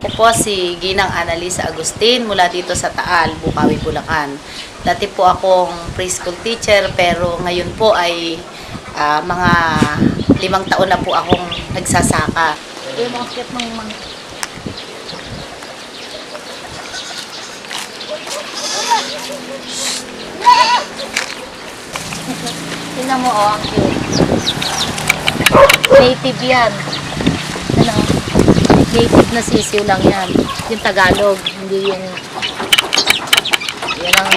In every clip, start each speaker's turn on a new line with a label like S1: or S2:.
S1: Ako po si Ginang Annalisa Agustin mula dito sa Taal, Bukawi, Bulacan. Dati po akong preschool teacher pero ngayon po ay mga 5 taon na po akong nagsasaka. Yung mga kit ng mga... Tingnan mo ang cute. Native yan. Ano? Native na sisiw lang yan. Yung Tagalog, hindi yung... Yan ang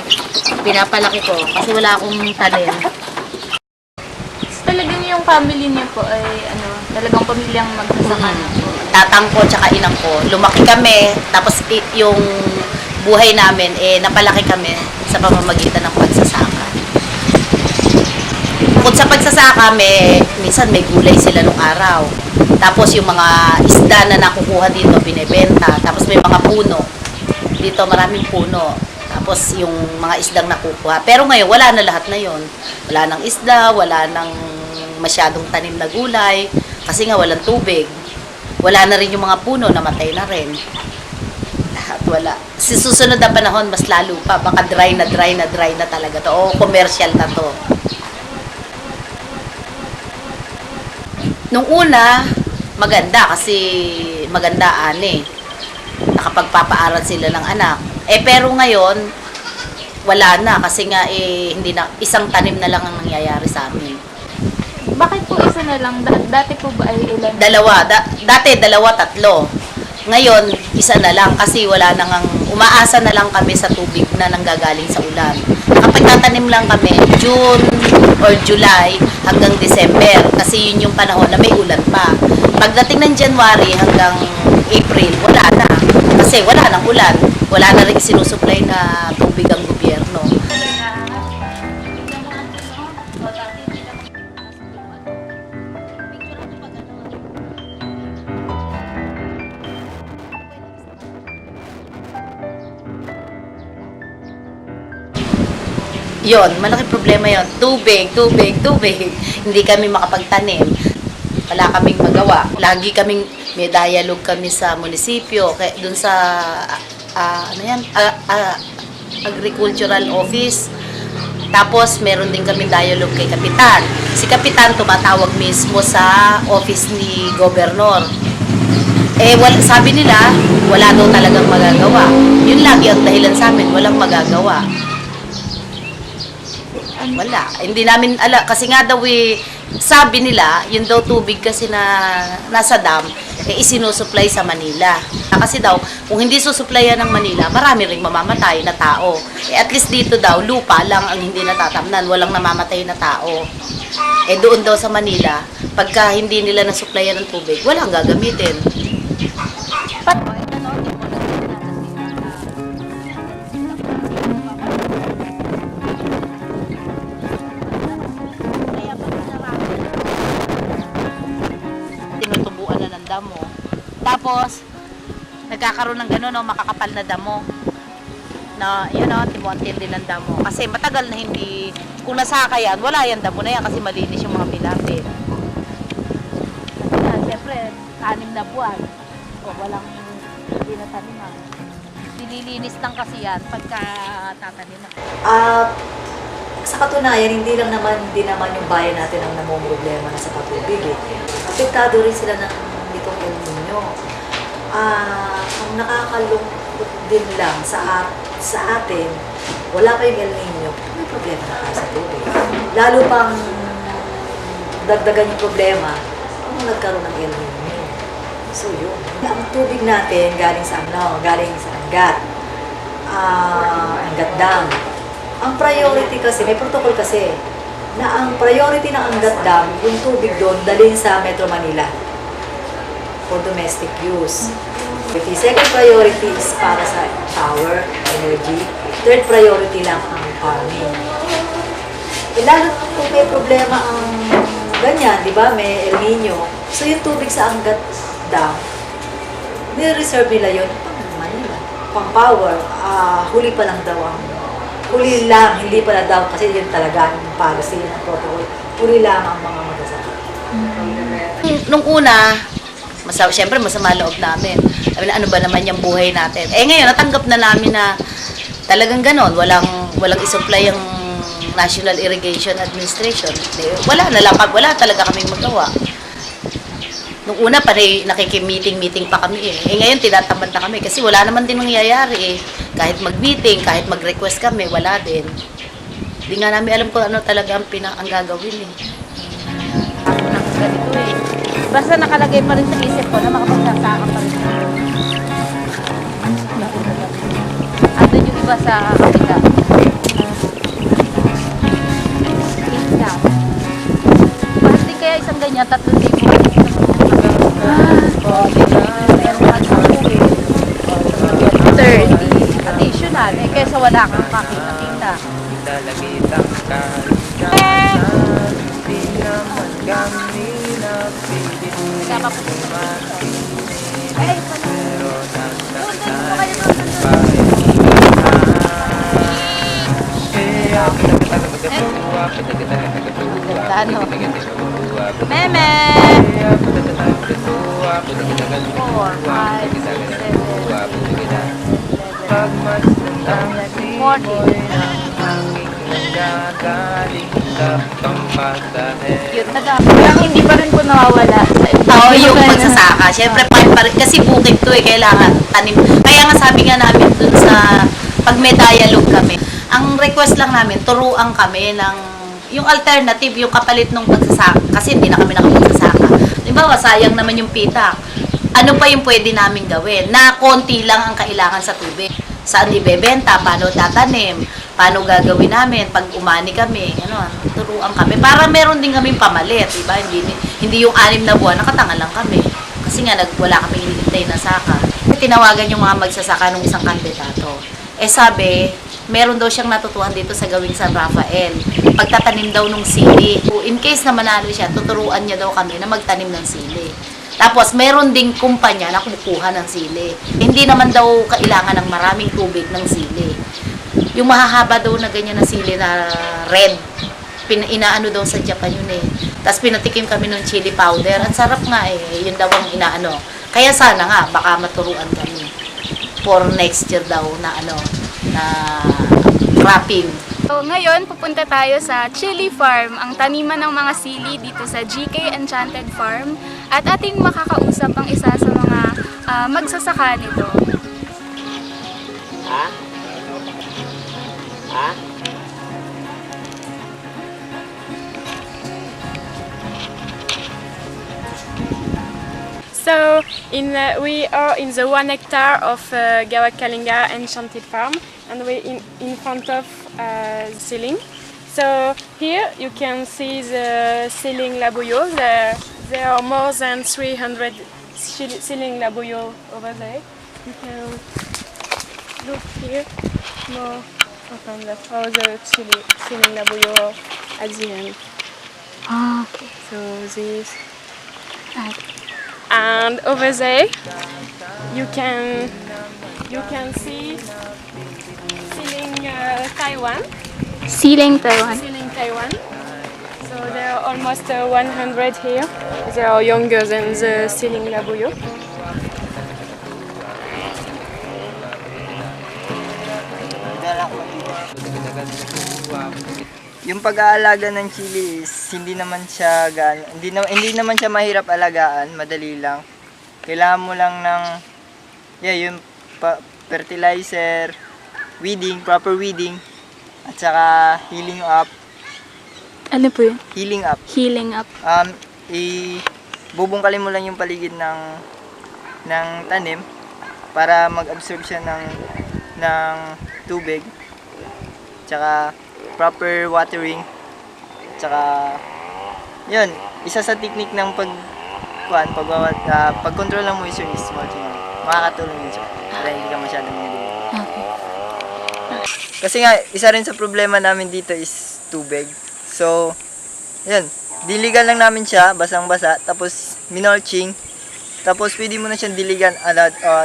S1: pinapalaki ko kasi wala akong tanim.
S2: Talagang yung family niyo po ay talagang pamilyang magsasaka na po.
S1: Tatang ko tsaka inang ko, lumaki kami, tapos yung buhay namin, napalaki kami sa pamamagitan ng pagsasaka. Bukod sa pagsasaka, minsan may gulay sila nung araw. Tapos yung mga isda na nakukuha dito, binebenta. Tapos may mga puno. Dito maraming puno. Tapos yung mga isdang nakukuha. Pero ngayon, wala na lahat na yon. Wala nang isda, wala nang masyadong tanim na gulay. Kasi nga walang tubig. Wala na rin yung mga puno, namatay na rin. Lahat wala. Sa susunod na panahon, mas lalo pa. Baka dry na talaga to. O commercial na to. Nung una, maganda kasi maganda nakapagpapaaral sila ng anak. Pero ngayon, wala na kasi nga hindi na, isang tanim na lang ang nangyayari sa amin.
S2: Bakit po isa na lang? Dati po ba ay ilan?
S1: Dati 2, 3. Ngayon, isa na lang kasi wala nang umaasa na lang kami sa tubig na nanggagaling sa ulan. Kapag tatanim lang kami, June or July hanggang December kasi yun yung panahon na may ulan pa. Pagdating ng January hanggang April, wala na. Kasi wala nang ulan. Wala na rin sinusupply na tubig ang gobyerno. Yon, malaking problema yon. Tubig. Hindi kami makapagtanim. Wala kaming magawa. Lagi kaming may dialogue kami sa munisipyo, dun sa agricultural office. Tapos meron din kami dialogue kay Kapitan. Si Kapitan tumatawag mismo sa office ni Gobernador. Sabi nila, wala daw talagang magagawa. Yun lagi ang dahilan sa amin, walang magagawa. Wala. Hindi namin alam. Kasi nga daw sabi nila, yun daw tubig kasi na nasa dam, isinusupply sa Manila. Kasi daw, kung hindi susupplyan ng Manila, marami ring mamamatay na tao. At least dito daw, lupa lang ang hindi natatamnan. Walang namamatay na tao. Doon daw sa Manila, pagka hindi nila nasupplyan ng tubig, walang gagamitin. Tinutubuan na ng damo. Tapos, nagkakaroon ng gano'n, makakapal na damo. Na, timuantil din ng damo. Kasi matagal na hindi, kung nasaka yan, wala yan damo na yan kasi malinis yung mga bilapit. Siyempre, 6 na buwan. Walang hindi na taniman. Nililinis lang kasi yan pagka tataniman.
S3: Sa katunayan, hindi naman yung bayan natin ang namumroblema na sa patubig. Apektado rin sila ng nitong El Nino. Ang nakakalungkot din lang sa atin, wala pa yung El Nino, may problema na tayo sa tubig. Lalo pang dagdagan yung problema kung nagkaroon ng El Nino. So yun. Ang tubig natin galing sa Angat. Angat Dam. Ang priority kasi, may protocol kasi, na ang priority ng Angat Dam, yung tubig doon, dalhin sa Metro Manila for domestic use. The second priority is para sa power, energy. Third priority lang ang farming. Lalo kung may problema ang ganyan, di ba, may El Nino. So yung tubig sa Angat Dam, nire-reserve nila yun pang Manila, pang power. Huli pa lang daw huli lang, hindi pala daw kasi yun talaga yung policy ng protocol. Huli lang ang mga magsasaka.
S1: Nung una, Siyempre, masama loob namin. Sabi na, ano ba naman yung buhay natin? Eh ngayon, natanggap na namin na talagang ganon. Walang isupply yung National Irrigation Administration. Wala na lang, wala talaga kaming magawa. Nung una pa nakiki-meeting pa kami eh. Eh ngayon tinatamad na kami kasi wala naman din nangyayari eh. Kahit mag-meeting, kahit mag-request kami, wala din. Hindi nga namin alam kung ano talaga ang gagawin eh. Ako na ganito eh. Basta nakalagay pa rin sa isip ko na makapagsasaka pa rin ako. Andun yung iba sa kapita. Bakit di kaya isang ganyan, 3,000? Additional, eh kesa wala kang makita-kita.
S4: Dalagitang kaligtasan, di naman kami napilit pero nasaktan
S2: Meme!
S4: 40.
S1: Yun na
S2: Parang hindi pa rin po nawawala.
S1: Oo, yung pagsasaka. Siyempre, kasi bukid to eh, kailangan tanim. Kaya nga sabi nga namin dun sa, pag may dialogue kami, ang request lang namin, turuan kami ng, yung alternative, yung kapalit ng pagsasaka. Kasi hindi na kami nakapagsasaka. Halimbawa, sayang naman yung pitak. Ano pa yung pwede namin gawin? Na konti lang ang kailangan sa tubig. Saan ibebenta? Paano tatanim? Paano gagawin namin? Pag umani kami, ano, turuan kami. Para meron din kaming pamalit, diba? Hindi yung 6 na buwan, nakatanga lang kami. Kasi nga, wala kami hinihintay na saka. Tinawagan yung mga magsasaka ng isang kandidato. Eh sabi, meron daw siyang natutuhan dito sa Gawing San Rafael. Pagtatanim daw ng sili. In case na manalo siya, tuturuan niya daw kami na magtanim ng sili. Tapos, meron ding kumpanya na kumukuha ng sili. Hindi naman daw kailangan ng maraming tubig ng sili. Yung mahahaba daw na ganyan na sili na red, inaano daw sa Japan yun eh. Tapos pinatikim kami ng chili powder. Ang sarap nga eh. Yun daw ang inaano. Kaya sana nga, baka maturuan kami. For next year daw na na cropping.
S2: So, ngayon, pupunta tayo sa Chili Farm, ang taniman ng mga sili dito sa GK Enchanted Farm. At ating makakausap ang isa sa mga magsasaka nito.
S5: So, we are in the 1 hectare of Gawak Kalinga Enchanted Farm, and we're in front of the ceiling. So here you can see the ceiling labuyo. There are more than 300 ceiling labuyo over there. You can look here more often. That's how the ceiling labuyo at the end.
S2: Okay.
S5: So this. And over there, you can see ceiling Taiwan.
S2: Ceiling Taiwan.
S5: Ceiling Taiwan. So there are almost 100 here. They are younger than the ceiling labuyo.
S4: Yung pag-aalaga ng chili is hindi naman siya hindi naman siya mahirap alagaan, madali lang. Kailangan mo lang ng yung fertilizer, weeding, proper weeding, at saka healing up.
S2: Ano po yun?
S4: Healing up.
S2: Healing up.
S4: Bubungkalin mo lang yung paligid ng tanim para mag-absorb siya ng tubig. Tsaka proper watering. Tsaka yun, isa sa technique ng pag-control ng moisture is mulching. Makakatulong yun siya para hindi ka masyadong nililigo. Kasi nga, isa rin sa problema namin dito is tubig. So, yun, diligan lang namin siya, basang-basa, tapos minulching. Tapos pwede mo na siyang diligan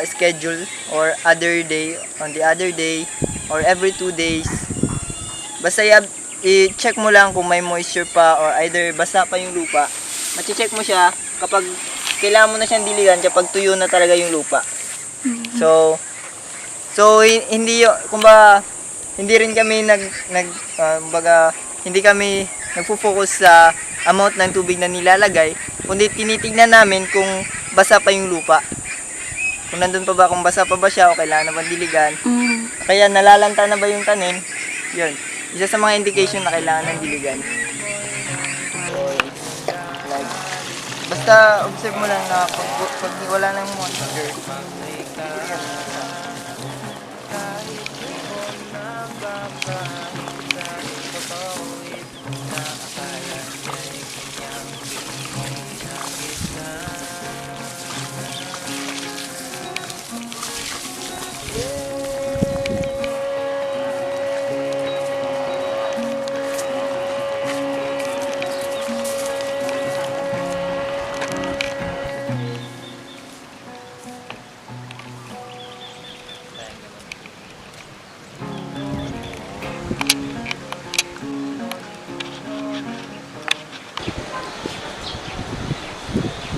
S4: schedule or other day, on the other day, or every 2 days. Basta i-check mo lang kung may moisture pa or either basa pa yung lupa. Machi-check mo siya kapag kailangan mo na siyang diligan kapag tuyo na talaga yung lupa. So hindi kumbaga hindi rin kami kumbaga hindi kami nagfo-focus sa amount ng tubig na nilalagay, kundi tinitignan namin kung basa pa yung lupa. Kung nandun pa ba, kung basa pa ba siya o kailangan na ba diligan. Kaya nalalanta na ba yung tanim, yun. Isa sa mga indication na kailangan ng diligan. Like, basta observe mo lang na pag wala nang moisture,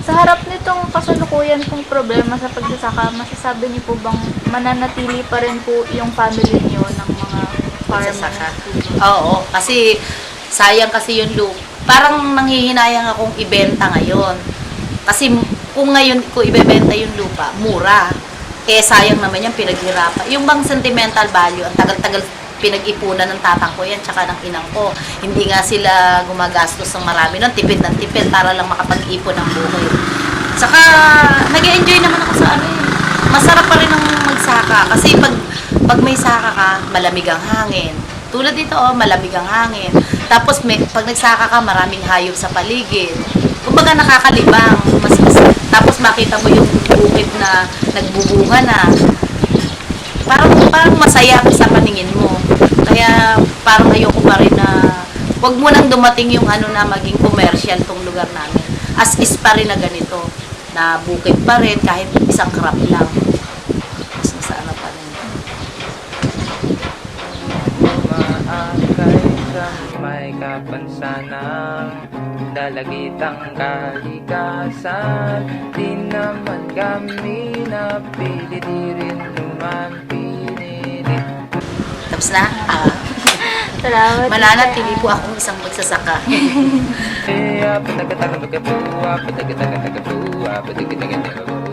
S2: Sa harap nitong kasalukuyan pong problema sa pagsasaka, masasabi niyo po bang mananatili pa rin po yung family niyo ng mga
S1: Pagsasaka.
S2: farmer?
S1: Oo, kasi sayang kasi yung lupa. Parang nanghihinayang akong ibenta ngayon. Kasi kung ngayon ko ibebenta yung lupa, mura. Eh sayang naman yung pinaghirapan. Yung bang sentimental value, ang tagal-tagal pinag-ipunan ng tatang ko yan, tsaka ng inang ko. Hindi nga sila gumagastos ng marami nun, tipid ng tipid para lang makapag-ipon ng buhay. Saka, nag-enjoy naman ako sa ano eh. Masarap pa rin ang magsaka. Kasi pag may saka ka, malamig ang hangin. Tulad dito, malamig ang hangin. Tapos, pag nagsaka ka, maraming hayop sa paligid. Kumbaga, nakakalibang. Tapos, makita mo yung bukid na nagbubunga na. Parang masaya sa paningin mo. Kaya parang ayoko pa rin na wag mo nang dumating yung ano na maging commercial tong lugar namin. As is pa rin na ganito. Na bukid pa rin kahit isang crop lang. Mas sana pa rin.
S6: Umaakay sa may kapansanan, dalagitang kalikasan. Di naman kami napili, di rin naman pinili.
S1: Tapos na?
S2: Salamat.
S1: Mananatili po akong isang magsasaka.
S6: Patagatagabugabu, patagatagabugabu, patagatagabugabu.